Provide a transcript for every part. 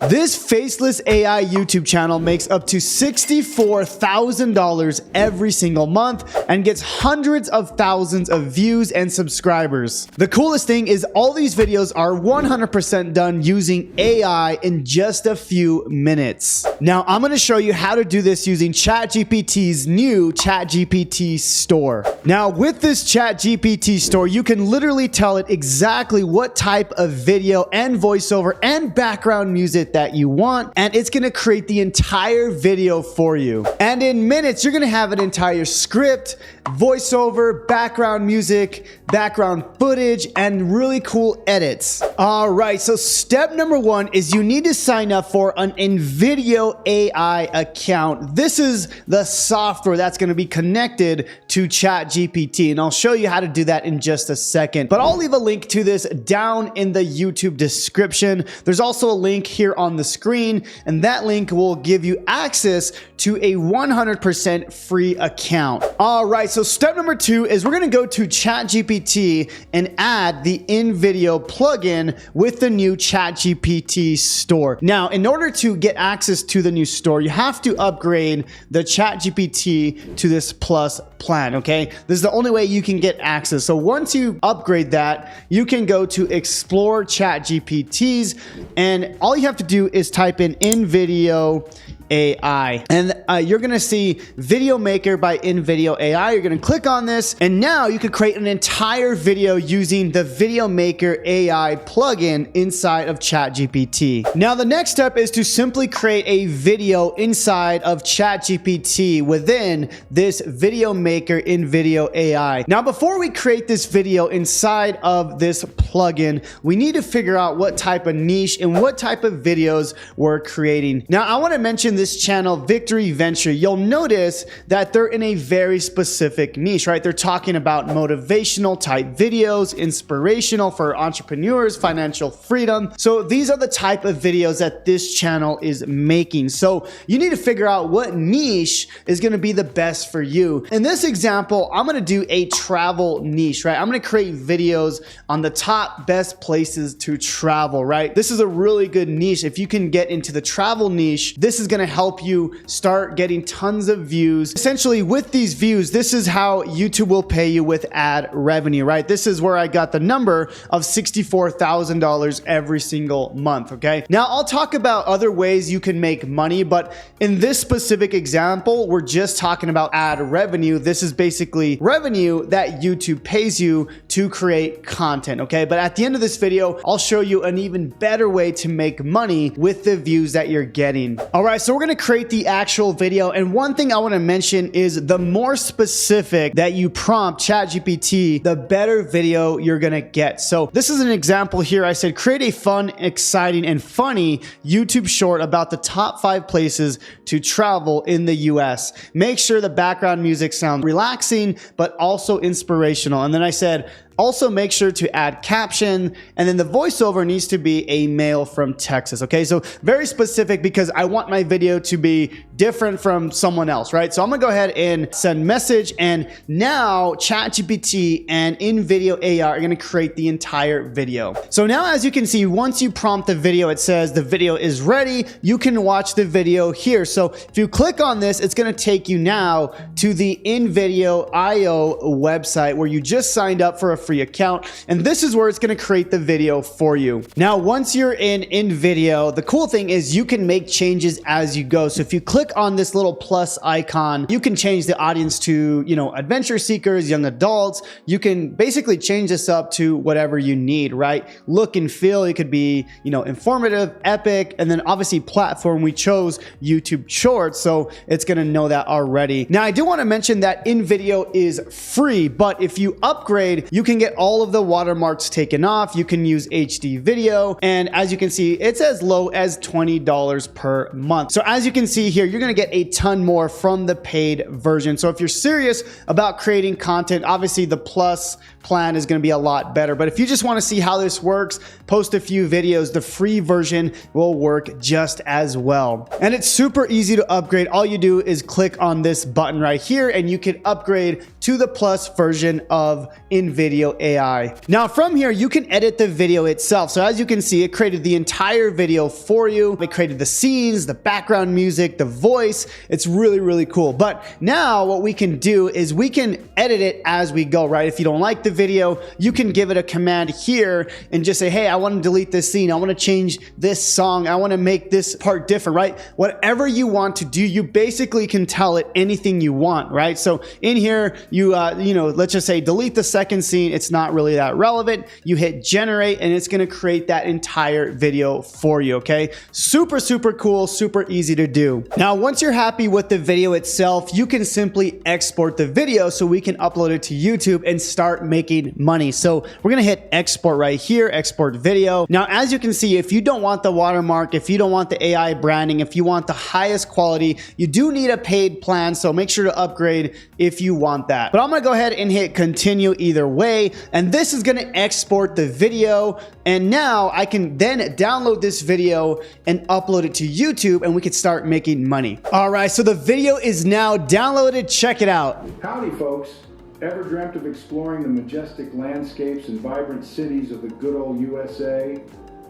This faceless AI YouTube channel makes up to $64,000 every single month and gets hundreds of thousands of views and subscribers. The coolest thing is all these videos are 100% done using AI in just a few minutes. Now, I'm going to show you how to do this using ChatGPT's new ChatGPT Store. Now, with this ChatGPT Store, you can literally tell it exactly what type of video and voiceover and background music that you want, and it's going to create the entire video for you. And in minutes, you're going to have an entire script, voiceover, background music, background footage, and really cool edits. All right, so step number one is you need to sign up for an Invideo AI account. This is the software that's going to be connected to ChatGPT, and I'll show you how to do that in just a second. But I'll leave a link to this down in the YouTube description. There's also a link here on the screen, and that link will give you access to a 100% free account. All right, so step number two is we're going to go to ChatGPT and add the Invideo plugin with the new ChatGPT Store. Now, in order to get access to the new store, you have to upgrade the ChatGPT to this Plus plan, okay? This is the only way you can get access. So once you upgrade that, you can go to Explore ChatGPTs, and all you have to do is type in Invideo AI, and you're gonna see Video Maker by Invideo AI. You're gonna click on this, and now you can create an entire video using the Video Maker AI plugin inside of ChatGPT. Now, the next step is to simply create a video inside of ChatGPT within this Video Maker Invideo AI. Now, before we create this video inside of this plugin, we need to figure out what type of niche and what type of videos we're creating. Now, I want to mention this channel, Victory Venture. You'll notice that they're in a very specific niche, right? They're talking about motivational type videos, inspirational for entrepreneurs, financial freedom. So these are the type of videos that this channel is making. So you need to figure out what niche is going to be the best for you. In this example, I'm going to do a travel niche, right? I'm going to create videos on the top best places to travel, right? This is a really good niche. If you can get into the travel niche, this is going to help you start getting tons of views. Essentially, with these views, this is how YouTube will pay you with ad revenue, right? This is where I got the number of $64,000 every single month, okay? Now, I'll talk about other ways you can make money, but in this specific example, we're just talking about ad revenue. This is basically revenue that YouTube pays you to create content, okay? But at the end of this video, I'll show you an even better way to make money with the views that you're getting. All right, so we're going to create the actual video, and one thing I want to mention is the more specific that you prompt ChatGPT, the better video you're going to get. So this is an example here. I said create a fun, exciting, and funny YouTube short about the top 5 places to travel in the US. Make sure the background music sounds relaxing but also inspirational. And then I said also make sure to add caption, and then the voiceover needs to be a male from Texas, okay? So very specific because I want my video to be different from someone else, right? So I'm gonna go ahead and send message, and now ChatGPT and Invideo AI are gonna create the entire video. So now, as you can see, once you prompt the video, it says the video is ready. You can watch the video here. So if you click on this, it's gonna take you now to the Invideo IO website where you just signed up for a free account, and this is where it's going to create the video for you. Now, once you're in Invideo, the cool thing is you can make changes as you go. So if you click on this little plus icon, you can change the audience to, adventure seekers, young adults. You can basically change this up to whatever you need, right? Look and feel. It could be, informative, epic, and then obviously platform. We chose YouTube Shorts, so it's going to know that already. Now, I do want to mention that Invideo is free, but if you upgrade, you can get all of the watermarks taken off. You can use HD video, and as you can see, it's as low as $20 per month. So as you can see here, you're gonna get a ton more from the paid version. So if you're serious about creating content, obviously the plus plan is going to be a lot better. But if you just want to see how this works, post a few videos, the free version will work just as well. And it's super easy to upgrade. All you do is click on this button right here and you can upgrade to the plus version of Invideo AI. Now from here, you can edit the video itself. So as you can see, it created the entire video for you. It created the scenes, the background music, the voice. It's really, really cool. But now what we can do is we can edit it as we go, right? If you don't like the video, you can give it a command here and just say, hey, I want to delete this scene. I want to change this song. I want to make this part different, right? Whatever you want to do, you basically can tell it anything you want, right? So in here, you know, let's just say delete the second scene. It's not really that relevant. You hit generate and it's going to create that entire video for you. Okay. Super, super cool. Super easy to do. Now, once you're happy with the video itself, you can simply export the video so we can upload it to YouTube and start making money. So we're going to hit export right here, export video. Now, as you can see, if you don't want the watermark, if you don't want the AI branding, if you want the highest quality, you do need a paid plan. So make sure to upgrade if you want that. But I'm going to go ahead and hit continue either way. And this is going to export the video. And now I can then download this video and upload it to YouTube and we can start making money. All right, so the video is now downloaded. Check it out. Howdy, folks. Ever dreamt of exploring the majestic landscapes and vibrant cities of the good old USA?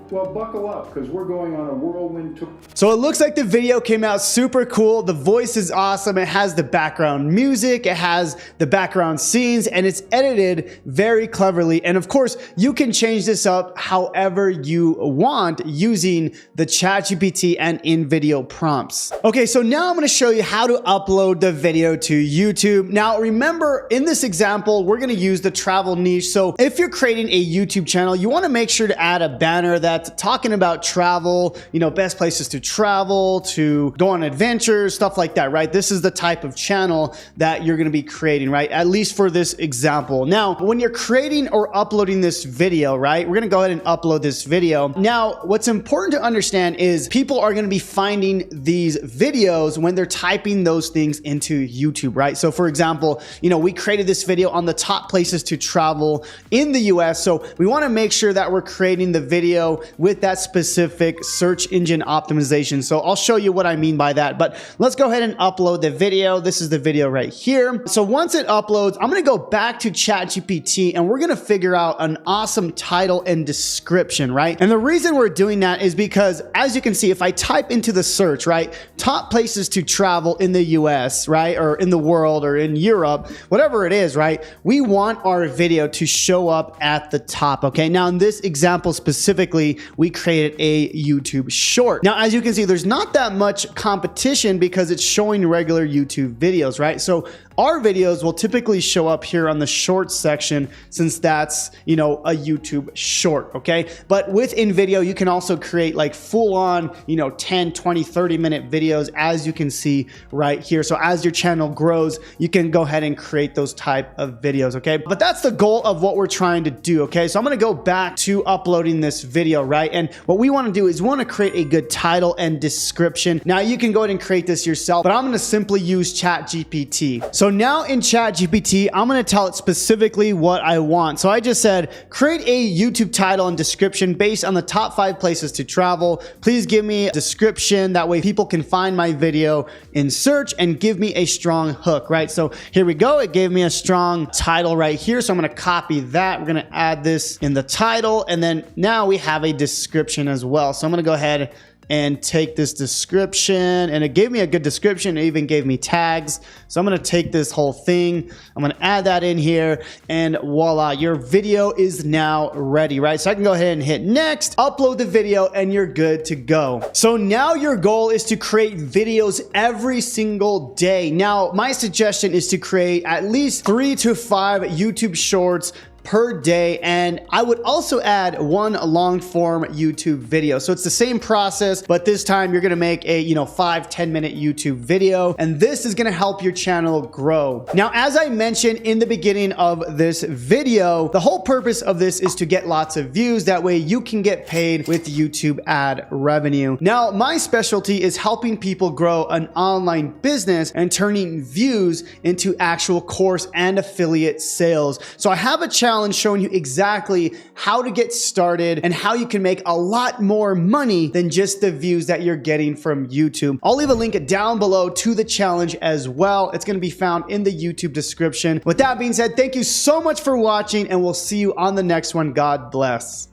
Well, buckle up, because we're going on a whirlwind tour. So it looks like the video came out super cool. The voice is awesome. It has the background music. It has the background scenes, and it's edited very cleverly. And of course, you can change this up however you want using the ChatGPT and Invideo prompts. Okay, so now I'm going to show you how to upload the video to YouTube. Now, remember, in this example, we're going to use the travel niche. So if you're creating a YouTube channel, you want to make sure to add a banner that's talking about travel, you know, best places to travel, to go on adventures, stuff like that, right? This is the type of channel that you're going to be creating, right? At least for this example. Now, when you're creating or uploading this video, right, we're going to go ahead and upload this video. Now, what's important to understand is people are going to be finding these videos when they're typing those things into YouTube, right? So for example, you know, we created this video on the top places to travel in the US. So we want to make sure that we're creating the video with that specific search engine optimization. So I'll show you what I mean by that, but let's go ahead and upload the video. This is the video right here. So once it uploads, I'm going to go back to ChatGPT and we're going to figure out an awesome title and description, right? And the reason we're doing that is because, as you can see, if I type into the search, right, top places to travel in the US, right, or in the world or in Europe, whatever it is, right, we want our video to show up at the top. Okay. Now in this example specifically, we created a YouTube short. Now, as you can see, there's not that much competition because it's showing regular YouTube videos, right? So our videos will typically show up here on the short section since that's, you know, a YouTube short, okay? But with Invideo, you can also create like full on, you know, 10, 20, 30-minute videos, as you can see right here. So as your channel grows, you can go ahead and create those type of videos, okay? But that's the goal of what we're trying to do, okay? So I'm gonna go back to uploading this video, right? And what we wanna do is we wanna create a good title and description. Now you can go ahead and create this yourself, but I'm gonna simply use ChatGPT. So now in ChatGPT, I'm going to tell it specifically what I want. So I just said, create a YouTube title and description based on the top 5 places to travel. Please give me a description. That way people can find my video in search and give me a strong hook, right? So here we go. It gave me a strong title right here. So I'm going to copy that. We're going to add this in the title. And then now we have a description as well. So I'm going to go ahead and take this description, and it gave me a good description. It even gave me tags. So I'm going to take this whole thing. I'm going to add that in here, and voila, your video is now ready, right? So I can go ahead and hit next, upload the video, and you're good to go. So now your goal is to create videos every single day. Now, my suggestion is to create at least 3 to 5 YouTube shorts per day, and I would also add 1 long form YouTube video. So it's the same process, but this time you're gonna make a 5-10 minute YouTube video, and this is gonna help your channel grow. Now, as I mentioned in the beginning of this video, the whole purpose of this is to get lots of views. That way you can get paid with YouTube ad revenue. Now, my specialty is helping people grow an online business and turning views into actual course and affiliate sales. So I have a challenge challenge showing you exactly how to get started and how you can make a lot more money than just the views that you're getting from YouTube. I'll leave a link down below to the challenge as well. It's going to be found in the YouTube description. With that being said, thank you so much for watching, and we'll see you on the next one. God bless.